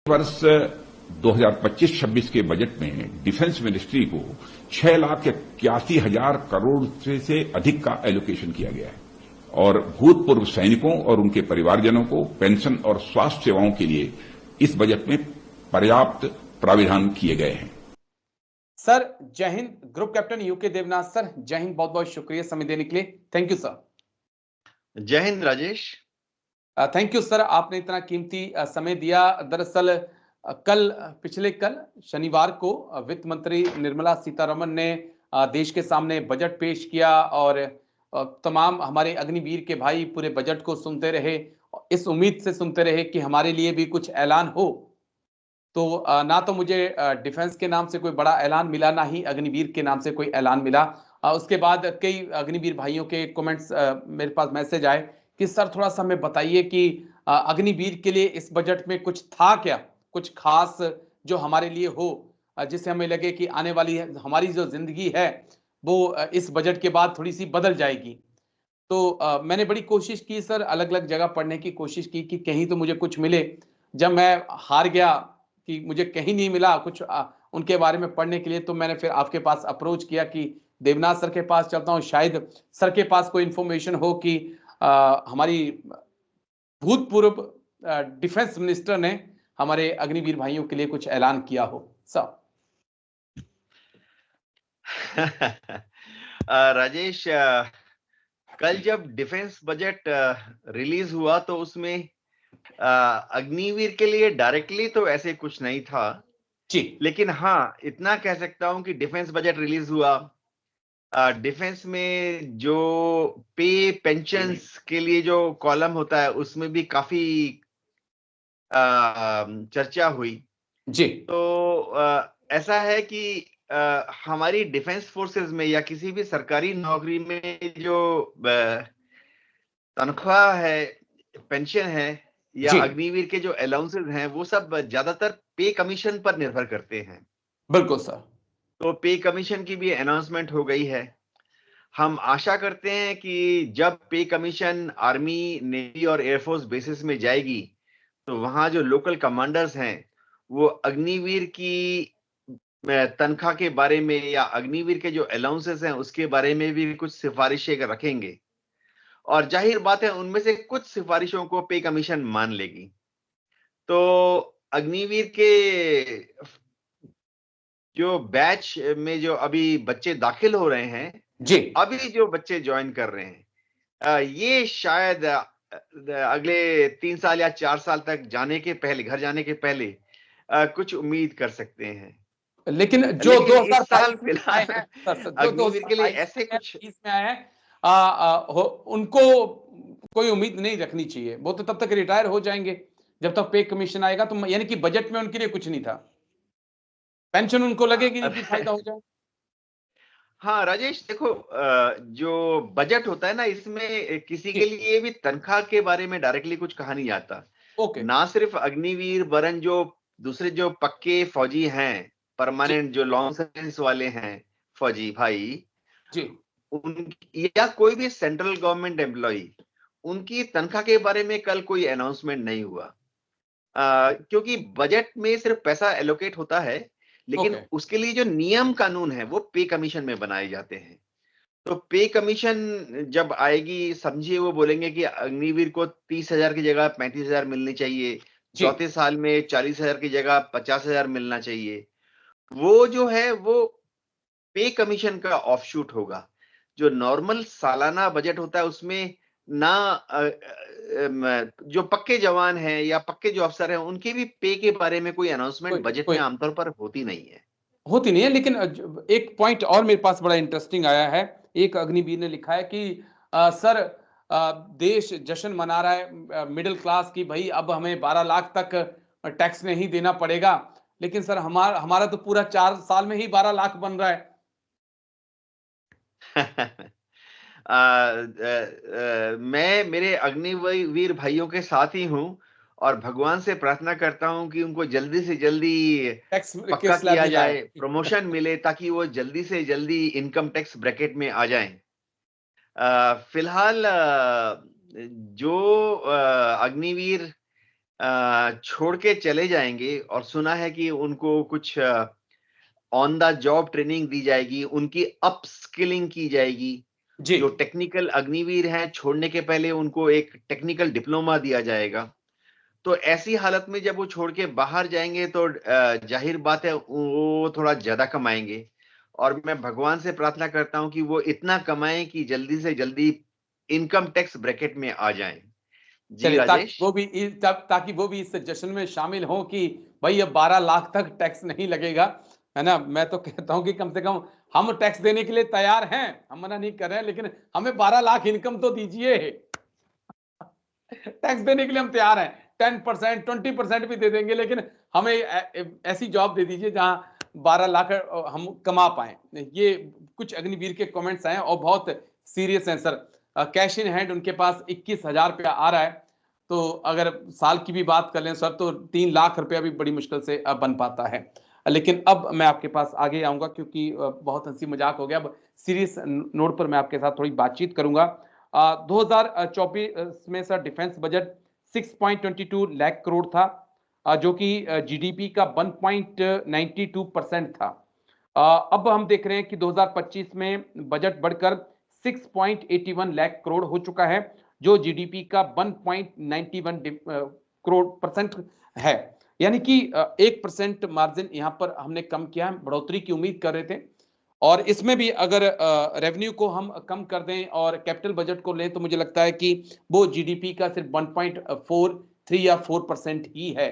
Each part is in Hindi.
वर्ष 2025-26 के बजट में डिफेंस मिनिस्ट्री को 6,81,000 करोड़ से अधिक का एलोकेशन किया गया है और भूतपूर्व सैनिकों और उनके परिवारजनों को पेंशन और स्वास्थ्य सेवाओं के लिए इस बजट में पर्याप्त प्राविधान किए गए हैं। सर जय हिंद। Group captain UK Devnath sir, जय हिंद। बहुत बहुत शुक्रिया समय देने के लिए। Thank you sir. जय हिंद राजेश। थैंक यू सर, आपने इतना कीमती समय दिया। दरअसल पिछले कल शनिवार को वित्त मंत्री निर्मला सीतारमण ने देश के सामने बजट पेश किया और तमाम हमारे अग्निवीर के भाई पूरे बजट को सुनते रहे, इस उम्मीद से सुनते रहे कि हमारे लिए भी कुछ ऐलान हो। तो ना तो मुझे डिफेंस के नाम से कोई बड़ा ऐलान मिला, ना ही अग्निवीर के नाम से कोई ऐलान मिला। उसके बाद कई अग्निवीर भाइयों के कमेंट्स मेरे पास मैसेज आए कि सर थोड़ा सा हमें बताइए कि अग्निवीर के लिए इस बजट में कुछ था क्या, कुछ खास जो हमारे लिए हो, जिससे हमें लगे कि आने वाली हमारी जो जिंदगी है वो इस बजट के बाद थोड़ी सी बदल जाएगी। तो मैंने बड़ी कोशिश की सर, अलग अलग जगह पढ़ने की कोशिश की कि कहीं तो मुझे कुछ मिले। जब मैं हार गया कि मुझे कहीं नहीं मिला कुछ उनके बारे में पढ़ने के लिए, तो मैंने फिर आपके पास अप्रोच किया कि देवनाथ सर के पास चलता हूँ, शायद सर के पास कोई इंफॉर्मेशन हो कि हमारी भूतपूर्व डिफेंस मिनिस्टर ने हमारे अग्निवीर भाइयों के लिए कुछ ऐलान किया हो। सर राजेश, कल जब डिफेंस बजट रिलीज हुआ तो उसमें अग्निवीर के लिए डायरेक्टली तो ऐसे कुछ नहीं था जी, लेकिन हाँ इतना कह सकता हूं कि डिफेंस बजट रिलीज हुआ, डिफेंस में जो पे पेंशन्स के लिए जो कॉलम होता है उसमें भी काफी चर्चा हुई जी, तो ऐसा है कि हमारी डिफेंस फोर्सेस में या किसी भी सरकारी नौकरी में जो तनख्वाह है, पेंशन है या जी, अग्निवीर के जो अलाउंसेस हैं वो सब ज्यादातर पे कमीशन पर निर्भर करते हैं। बिल्कुल सर। तो पे कमीशन की भी अनाउंसमेंट हो गई है। हम आशा करते हैं कि जब पे कमीशन आर्मी, नेवी और एयरफोर्स बेसिस में जाएगी तो वहां जो लोकल कमांडर्स हैं वो अग्निवीर की तनख्वाह के बारे में या अग्निवीर के जो अलाउंसेस हैं उसके बारे में भी कुछ सिफारिशें रखेंगे और जाहिर बात है उनमें से कुछ सिफारिशों को पे कमीशन मान लेगी। तो अग्निवीर के जो बैच में जो अभी बच्चे दाखिल हो रहे हैं, जी, अभी जो बच्चे ज्वाइन कर रहे हैं, ये शायद अगले 3 साल या 4 साल तक जाने के पहले, घर जाने के पहले कुछ उम्मीद कर सकते हैं। लेकिन जो लेकिन इस 2022 साल में आए फिलहाल हैं सर, जो अग्निवीर के लिए 2022 ऐसे में कुछ 20 में आए हैं, उनको कोई उम्मीद नहीं रखनी चाहिए। वो तो तब तक रिटायर हो जाएंगे जब तक पे कमीशन आएगा। तो यानी कि बजट में उनके लिए कुछ नहीं था, पेंशन उनको लगेगी नहीं कि फायदा हो जाए। हाँ राजेश, देखो जो बजट होता है ना इसमें किसी जी, के लिए भी तनख्वाह के बारे में डायरेक्टली कुछ कहा नहीं जाता। ओके, ना सिर्फ अग्निवीर वरन जो दूसरे जो पक्के फौजी हैं, जी, परमानेंट जो लॉन्ग सर्विस वाले हैं फौजी भाई, जी, उन या कोई भी सेंट्रल गवर्नमेंट एम्प्लॉय, उनकी तनख्वाह के बारे में कल कोई अनाउंसमेंट नहीं हुआ। क्योंकि बजट में सिर्फ पैसा एलोकेट होता है लेकिन ओके, उसके लिए जो नियम कानून है वो पे कमीशन में बनाए जाते हैं। तो पे कमीशन जब आएगी, समझिए वो बोलेंगे कि अग्निवीर को 30,000 की जगह 35,000 मिलनी चाहिए, जी, चौथे साल में 40,000 की जगह 50,000 मिलना चाहिए। वो जो है वो पे कमीशन का ऑफशूट होगा। जो नॉर्मल सालाना बजट होता है उसमें ना जो पक्के जवान हैं या पक्के जो अफसर हैं उनके भी पे के बारे में कोई अनाउंसमेंट कोई बजट में कोई आमतौर पर होती नहीं है। होती नहीं है। लेकिन एक पॉइंट और मेरे पास बड़ा इंटरेस्टिंग आया है। एक अग्निवीर ने लिखा है कि सर देश जश्न मना रहा है मिडिल क्लास की, भाई अब हमें 12 लाख तक टैक्स नहीं देना पड़ेगा। लेकिन सर हमारा हमारा तो पूरा 4 साल में ही 12 लाख बन रहा है। मैं मेरे अग्निवीर भाइयों के साथ ही हूं और भगवान से प्रार्थना करता हूं कि उनको जल्दी से जल्दी टैक्स के पक्का स्लैब किया में जाए, आए। प्रमोशन मिले ताकि वो जल्दी से जल्दी इनकम टैक्स ब्रैकेट में आ जाएं। फिलहाल जो अग्निवीर छोड़ के चले जाएंगे और सुना है कि उनको कुछ ऑन द जॉब ट्रेनिंग दी जाएगी, उनकी अपस्किलिंग की जाएगी। जी जो टेक्निकल अग्निवीर हैं, छोड़ने के पहले उनको एक टेक्निकल डिप्लोमा दिया जाएगा। तो ऐसी हालत में जब वो छोड़ के बाहर जाएंगे तो जाहिर बात है वो थोड़ा ज्यादा कमाएंगे, और मैं भगवान से प्रार्थना करता हूं कि वो इतना कमाएं कि जल्दी से जल्दी इनकम टैक्स ब्रैकेट में आ जाएं। जी चलिए, राजेश। ताकि वो भी इस जश्न में शामिल हों कि भाई अब 12 लाख तक टैक्स नहीं लगेगा, है ना। मैं तो कहता हूं कि कम से कम हम टैक्स देने के लिए तैयार हैं, हम मना नहीं कर रहे हैं, लेकिन हमें 12 लाख इनकम तो दीजिए। टैक्स देने के लिए हम तैयार हैं, 10% 20% भी दे देंगे, लेकिन हमें ऐसी जॉब दे दीजिए जहां 12 लाख हम कमा पाए। ये कुछ अग्निवीर के कमेंट्स आए और बहुत सीरियस हैं सर। कैश इन हैंड उनके पास 21,000 रुपया आ रहा है, तो अगर साल की भी बात कर लें सर तो 3 लाख रुपया भी बड़ी मुश्किल से बन पाता है। लेकिन अब मैं आपके पास आगे आऊंगा क्योंकि बहुत हंसी मजाक हो गया। अब सीरियस नोट पर मैं आपके साथ थोड़ी बातचीत करूंगा। 2024 में sir defence budget 6.22 lakh crore था, जो कि जीडीपी का 1.92% था। अब हम देख रहे हैं कि 2025 में बजट बढ़कर 6.81 लाख करोड़ हो चुका है, जो जीडीपी का 1.91 करोड़ परसेंट है। यानी कि 1% मार्जिन यहां पर हमने कम किया है, बढ़ोतरी की उम्मीद कर रहे थे। और इसमें भी अगर रेवेन्यू को हम कम कर दें और कैपिटल बजट को लें तो मुझे लगता है कि वो जीडीपी का सिर्फ 1.43 या 4% ही है,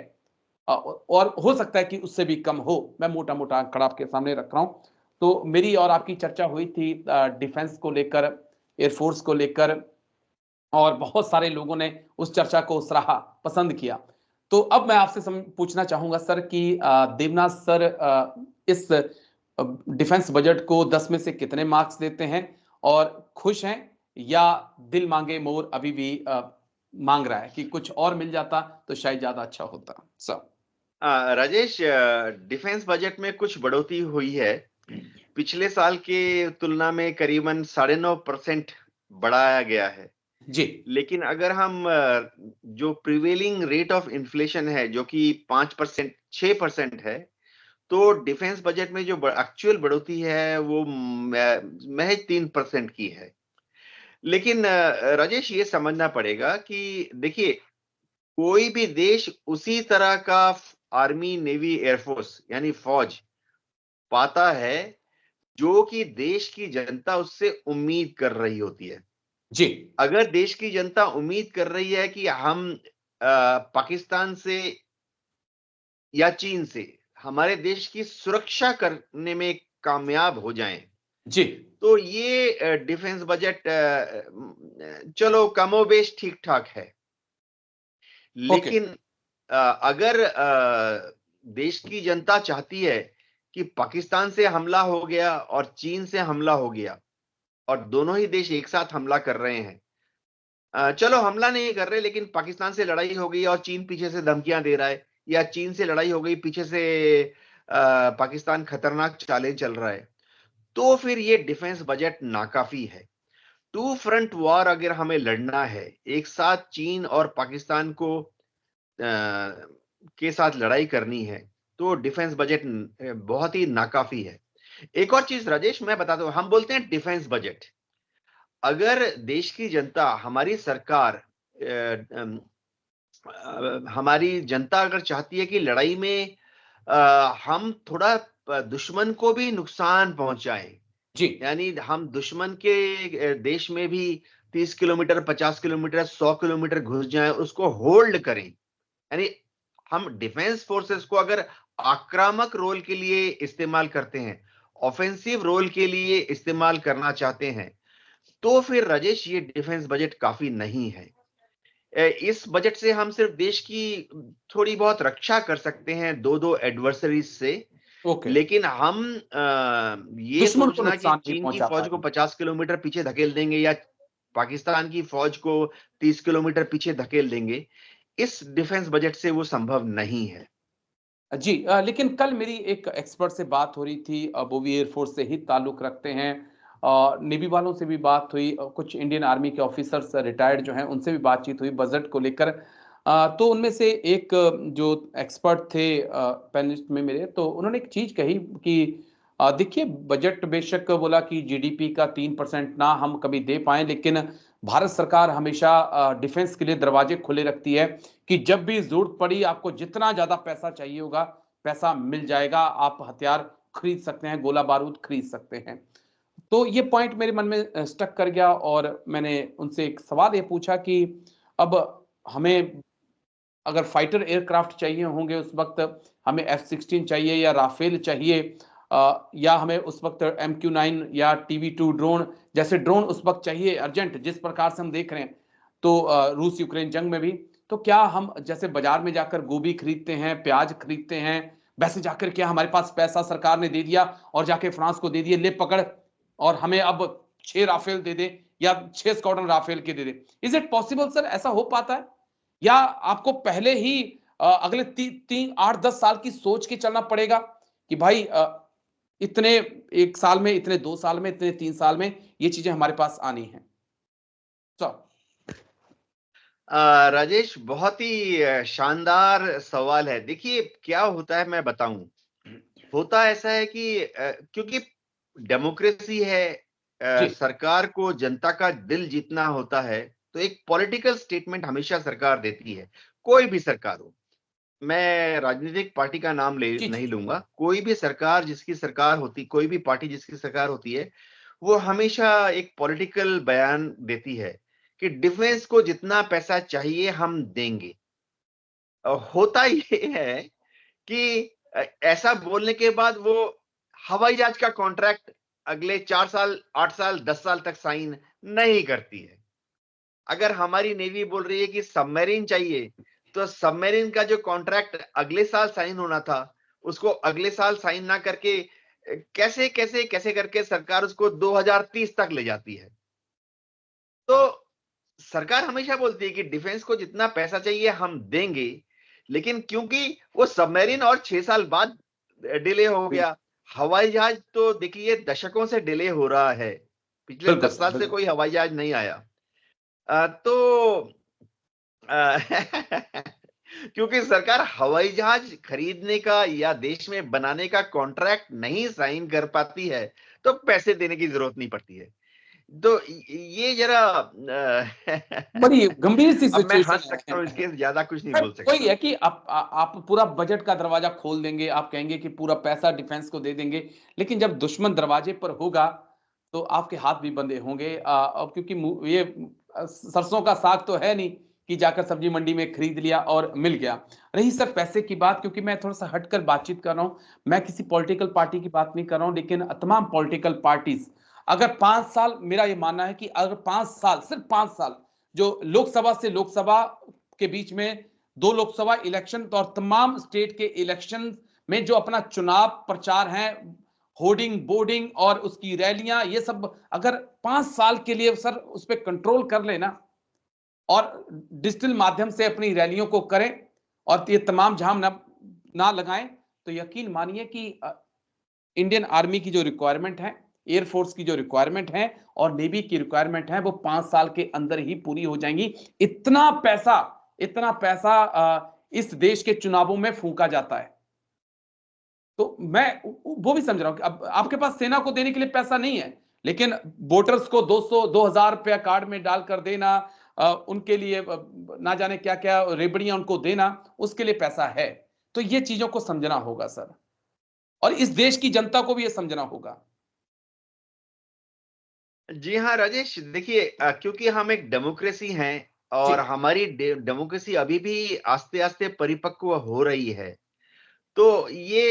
और हो सकता है कि उससे भी कम हो। मैं मोटा मोटा आंकड़ा आपके सामने रख रहा हूं। तो मेरी और आपकी चर्चा हुई थी डिफेंस को लेकर, एयरफोर्स को लेकर, और बहुत सारे लोगों ने उस चर्चा को सराहा, पसंद किया। तो अब मैं आपसे पूछना चाहूंगा सर कि देवनाथ सर इस डिफेंस बजट को 10 में से कितने मार्क्स देते हैं, और खुश हैं या दिल मांगे मोर अभी भी मांग रहा है कि कुछ और मिल जाता तो शायद ज्यादा अच्छा होता सर। राजेश, डिफेंस बजट में कुछ बढ़ोतरी हुई है। पिछले साल के तुलना में करीबन 9.5% बढ़ाया गया है। जी लेकिन अगर हम जो प्रिवेलिंग रेट ऑफ इन्फ्लेशन है जो कि 5% 6% है, तो डिफेंस बजट में जो एक्चुअल बढ़ोतरी है वो महज 3% की है। लेकिन राजेश, ये समझना पड़ेगा कि देखिए, कोई भी देश उसी तरह का आर्मी नेवी एयरफोर्स यानी फौज पाता है जो कि देश की जनता उससे उम्मीद कर रही होती है। जी अगर देश की जनता उम्मीद कर रही है कि हम पाकिस्तान से या चीन से हमारे देश की सुरक्षा करने में कामयाब हो जाएं, जी तो ये डिफेंस बजट चलो कमोबेश ठीक ठाक है। ओके लेकिन अगर देश की जनता चाहती है कि पाकिस्तान से हमला हो गया और चीन से हमला हो गया और दोनों ही देश एक साथ हमला कर रहे हैं, चलो हमला नहीं कर रहे लेकिन पाकिस्तान से लड़ाई हो गई और चीन पीछे से धमकियां दे रहा है, या चीन से लड़ाई हो गई पीछे से पाकिस्तान खतरनाक चालें चल रहा है, तो फिर ये डिफेंस बजट नाकाफी है। टू फ्रंट वॉर अगर हमें लड़ना है, एक साथ चीन और पाकिस्तान को के साथ लड़ाई करनी है, तो डिफेंस बजट बहुत ही नाकाफी है। एक और चीज राजेश मैं बताता हूं, हम बोलते हैं डिफेंस बजट। अगर देश की जनता, हमारी सरकार, हमारी जनता अगर चाहती है कि लड़ाई में हम थोड़ा दुश्मन को भी नुकसान पहुंचाएं, जी यानी हम दुश्मन के देश में भी 30 किलोमीटर 50 किलोमीटर 100 किलोमीटर घुस जाएं, उसको होल्ड करें, यानी हम डिफेंस फोर्सेस को अगर आक्रामक रोल के लिए इस्तेमाल करते हैं, ऑफेंसिव रोल के लिए इस्तेमाल करना चाहते हैं, तो फिर राजेश ये डिफेंस बजट काफी नहीं है। इस बजट से हम सिर्फ देश की थोड़ी बहुत रक्षा कर सकते हैं दो दो एडवर्सरीज से, ओके, लेकिन हम ये दुश्मन को सोचना कि नुकसान नहीं चीन की पहुंचा फौज को पाए। 50 किलोमीटर पीछे धकेल देंगे या पाकिस्तान की फौज को 30 किलोमीटर पीछे धकेल देंगे, इस डिफेंस बजट से वो संभव नहीं है। जी लेकिन कल मेरी एक एक्सपर्ट से बात हो रही थी, वो भी एयरफोर्स से ही ताल्लुक रखते हैं, नेवी वालों से भी बात हुई, कुछ इंडियन आर्मी के ऑफिसर्स रिटायर्ड जो हैं उनसे भी बातचीत हुई बजट को लेकर। तो उनमें से एक जो एक्सपर्ट थे पैनलिस्ट में मेरे, तो उन्होंने एक चीज कही कि देखिए बजट बेशक बोला कि जीडीपी का 3% ना हम कभी दे पाए, लेकिन भारत सरकार हमेशा डिफेंस के लिए दरवाजे खुले रखती है कि जब भी जरूरत पड़ी आपको जितना ज्यादा पैसा चाहिए होगा पैसा मिल जाएगा, आप हथियार खरीद सकते हैं, गोला बारूद खरीद सकते हैं। तो ये पॉइंट मेरे मन में स्टक कर गया और मैंने उनसे एक सवाल ये पूछा कि अब हमें अगर फाइटर एयरक्राफ्ट चाहिए होंगे उस वक्त, हमें F-16 चाहिए या राफेल चाहिए, या हमें उस वक्त MQ-9 या TV-2 ड्रोन जैसे ड्रोन उस वक्त चाहिए अर्जेंट, जिस प्रकार से हम देख रहे हैं तो रूस यूक्रेन जंग में भी, तो क्या हम जैसे बाजार में जाकर गोभी खरीदते हैं, प्याज खरीदते हैं, वैसे जाकर क्या हमारे पास पैसा सरकार ने दे दिया और जाके फ्रांस को दे दिए, ले पकड़ और हमें अब 6 राफेल दे दे या 6 स्क्वाड्रन राफेल के दे दे? इज इट पॉसिबल सर, ऐसा हो पाता है? या आपको पहले ही अगले 8-10 साल की सोच के चलना पड़ेगा कि भाई इतने 1 साल में, इतने 2 साल में, इतने 3 साल में ये चीजें हमारे पास आनी है? तो राजेश, बहुत ही शानदार सवाल है। देखिए क्या होता है मैं बताऊं। होता ऐसा है कि क्योंकि डेमोक्रेसी है, जी सरकार को जनता का दिल जीतना होता है, तो एक पॉलिटिकल स्टेटमेंट हमेशा सरकार देती है, कोई भी सरकार हो। मैं राजनीतिक पार्टी का नाम ले जी जी नहीं जी लूंगा, कोई भी सरकार जिसकी सरकार होती, कोई भी पार्टी जिसकी सरकार होती है, वो हमेशा एक पॉलिटिकल बयान देती है कि डिफेंस को जितना पैसा चाहिए हम देंगे। होता ये है कि ऐसा बोलने के बाद वो हवाई जहाज का कॉन्ट्रैक्ट अगले 4 साल, 8 साल, 10 साल तक साइन नहीं करती है। अगर हमारी नेवी बोल रही है कि सबमरीन चाहिए, तो सबमरीन का जो कॉन्ट्रैक्ट अगले साल साइन होना था, उसको अगले साल साइन ना करके कैसे कैसे कैसे करके सरकार उसको 2030 तक ले जाती है। तो सरकार हमेशा बोलती है कि डिफेंस को जितना पैसा चाहिए हम देंगे, लेकिन क्योंकि वो सबमरीन और 6 साल बाद डिले हो जी, गया। हवाई जहाज तो देखिए दशकों से डिले हो रहा है, पिछले बिल्कुल 10 सर साल से बिल्कुल। कोई हवाई जहाज नहीं आया। तो अ, क्योंकि सरकार हवाई जहाज खरीदने का या देश में बनाने का कॉन्ट्रैक्ट नहीं साइन कर पाती है, तो पैसे देने की जरूरत नहीं पड़ती है। तो ये जरा बड़ी गंभीर सी अब मैं सिचुएशन हंस है। सकता हूँ, इसके ज्यादा कुछ नहीं सर बोल वही सकता। है कि आप पूरा बजट का दरवाजा खोल देंगे, आप कहेंगे कि पूरा पैसा डिफेंस को दे देंगे, लेकिन जब दुश्मन दरवाजे पर होगा तो आपके हाथ भी बंधे होंगे। अब क्योंकि ये सरसों का साग तो है नहीं कि जाकर सब्जी मंडी में खरीद लिया और मिल गया। रही सर पैसे की बात, क्योंकि मैं थोड़ा सा हटकर बातचीत कर रहा हूँ, मैं किसी पॉलिटिकल पार्टी की बात नहीं कर रहा हूँ, लेकिन तमाम पॉलिटिकल पार्टीज अगर 5 साल, मेरा ये मानना है कि अगर 5 साल, सिर्फ 5 साल, जो लोकसभा से लोकसभा के बीच में 2 लोकसभा इलेक्शन और तमाम स्टेट के इलेक्शन में जो अपना चुनाव प्रचार है, होर्डिंग बोर्डिंग और उसकी रैलियां, ये सब अगर 5 साल के लिए सर उस पर कंट्रोल कर लेना और डिजिटल माध्यम से अपनी रैलियों को करें और ये तमाम जाम ना लगाएं, तो यकीन मानिए कि इंडियन आर्मी की जो रिक्वायरमेंट है, एयरफोर्स की जो रिक्वायरमेंट है और नेवी की रिक्वायरमेंट है, वो 5 साल के अंदर ही पूरी हो जाएंगी। इतना पैसा इस देश के चुनावों में फूंका जाता है। तो मैं वो भी समझ रहा हूं कि अब आपके पास सेना को देने के लिए पैसा नहीं है, लेकिन वोटर्स को 200-2000 रुपया कार्ड में डालकर देना, उनके लिए ना जाने क्या क्या रेबड़ियां उनको देना, उसके लिए पैसा है। तो ये चीजों को समझना होगा सर, और इस देश की जनता को भी ये समझना होगा। जी हाँ राजेश, देखिए क्योंकि हम एक डेमोक्रेसी हैं जी और हमारी डेमोक्रेसी अभी भी आस्ते आस्ते परिपक्व हो रही है। तो ये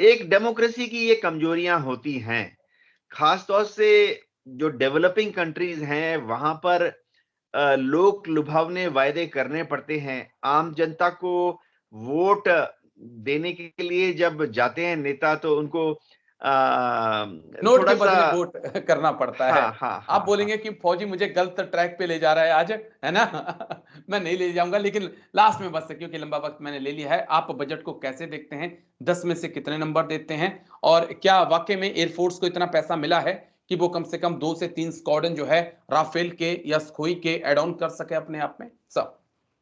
एक डेमोक्रेसी की ये कमजोरियां होती हैं, खास तौर से जो डेवलपिंग कंट्रीज हैं वहां पर लोक लुभावने वायदे करने पड़ते हैं। आम जनता को वोट देने के लिए जब जाते हैं नेता, तो उनको नोट के थोड़ा सा बदले वोट करना पड़ता है। हाँ हाँ आप हाँ हाँ बोलेंगे कि फौजी मुझे गलत ट्रैक पे ले जा रहा है आज, है ना? मैं नहीं ले जाऊंगा, लेकिन लास्ट में बस क्योंकि लंबा वक्त मैंने ले लिया है, आप बजट को कैसे देखते हैं? 10 में से कितने नंबर देते हैं? और क्या वाकई में एयरफोर्स को इतना पैसा मिला है कि वो कम से कम 2 से 3 स्क्वाड्रन जो है राफेल के या सुखोई के एड ऑन कर सके अपने आप में sir?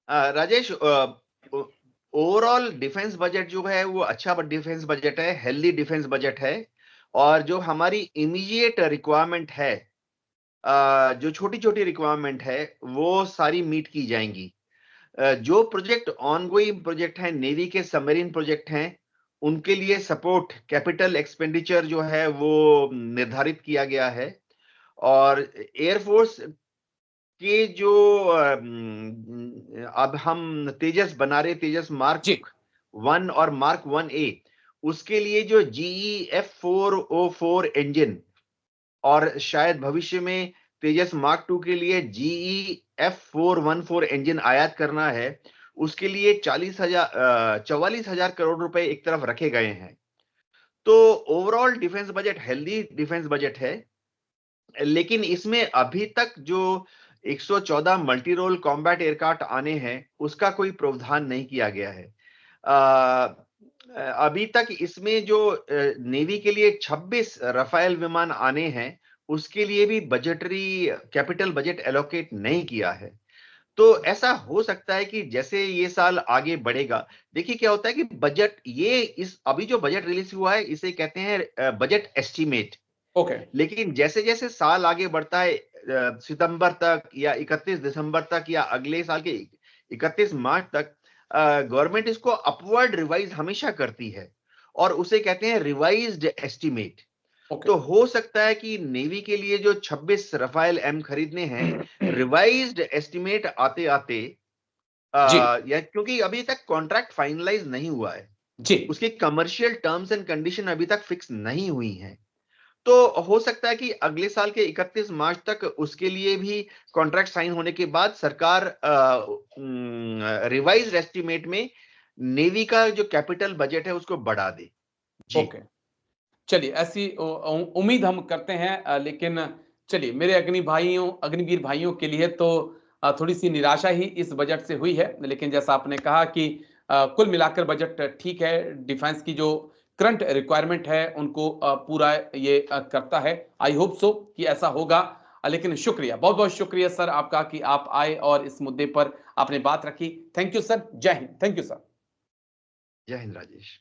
Rajesh, overall defence budget जो है वो अच्छा डिफेंस बजट है, हेल्दी डिफेंस बजट है। और जो हमारी इमीडिएट रिक्वायरमेंट है, जो छोटी छोटी रिक्वायरमेंट है, वो सारी मीट की जाएंगी। जो प्रोजेक्ट ऑनगोइंग प्रोजेक्ट है, नेवी के सबमरीन प्रोजेक्ट हैं, उनके लिए सपोर्ट कैपिटल एक्सपेंडिचर जो है वो निर्धारित किया गया है। और एयरफोर्स के जो अब हम तेजस बना रहे, तेजस मार्क जी 1 और मार्क 1A, उसके लिए जो GE F404 इंजन, और शायद भविष्य में तेजस मार्क 2 के लिए GE F414 इंजन आयात करना है, उसके लिए 44,000 करोड़ रुपए एक तरफ रखे गए हैं। तो overall defence budget healthy defence budget है, लेकिन इसमें अभी तक जो 114 मल्टी रोल कॉम्बैट एयरक्राफ्ट आने हैं, उसका कोई प्रावधान नहीं किया गया है। अभी तक इसमें जो नेवी के लिए 26 राफेल विमान आने हैं, उसके लिए भी बजटरी कैपिटल बजट एलोकेट नहीं किया है। तो ऐसा हो सकता है कि जैसे ये साल आगे बढ़ेगा, देखिए क्या होता है कि बजट, ये इस अभी जो बजट रिलीज हुआ है, इसे कहते हैं बजट एस्टीमेट। ओके लेकिन जैसे जैसे साल आगे बढ़ता है, सितंबर तक या 31 दिसंबर तक या अगले साल के 31 मार्च तक, गवर्नमेंट इसको अपवर्ड रिवाइज हमेशा करती है, और उसे कहते हैं रिवाइज्ड एस्टीमेट। ओके तो हो सकता है कि नेवी के लिए जो 26 रफाइल एम खरीदने हैं, रिवाइज्ड एस्टीमेट आते आते, जी या क्योंकि अभी तक कॉन्ट्रैक्ट फाइनलाइज नहीं हुआ है, जी उसके कमर्शियल टर्म्स एंड कंडीशन अभी तक फिक्स नहीं हुई हैं। तो हो सकता है कि अगले साल के 31 मार्च तक उसके लिए भी कॉन्ट्रैक्ट साइन होने के बाद सरकार रिवाइज्ड एस्टीमेट में नेवी का जो कैपिटल बजट है उसको बढ़ा दे। जी। ओके चलिए ऐसी उम्मीद हम करते हैं, लेकिन चलिए मेरे अग्निवीर भाइयों के लिए तो थोड़ी सी निराशा ही इस बजट से हुई है, लेकिन जैसा आपने कहा कि कुल मिलाकर बजट ठीक है, डिफेंस की जो करंट रिक्वायरमेंट है उनको पूरा ये करता है। आई होप सो कि ऐसा होगा। लेकिन शुक्रिया, बहुत बहुत शुक्रिया सर आपका कि आप आए और इस मुद्दे पर आपने बात रखी। थैंक यू सर, जय हिंद। Thank you sir. जय हिंद राजेश।